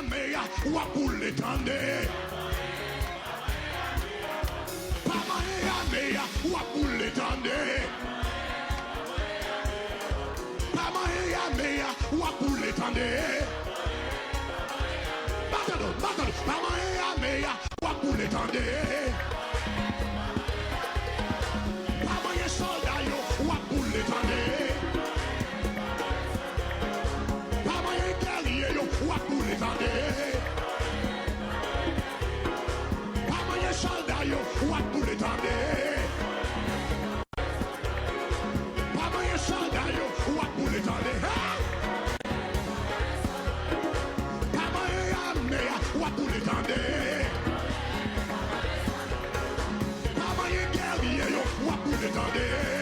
meya wap pou l'étendre. Pas moyen meya wap pou l'étendre. Pas moyen meya wap pou l'étendre. Batalo, pas moyen meya wap pou l'étendre. Pas moyen soldat yo wap pou l'étendre. Wap pou l'étendre. Pas moyen soldat yo wap pou l'étendre. Pas moyen soldat yo wap pou l'étendre. Pas moyen armée wap pou l'étendre. Pas moyen guerrier yo wap pou l'étendre.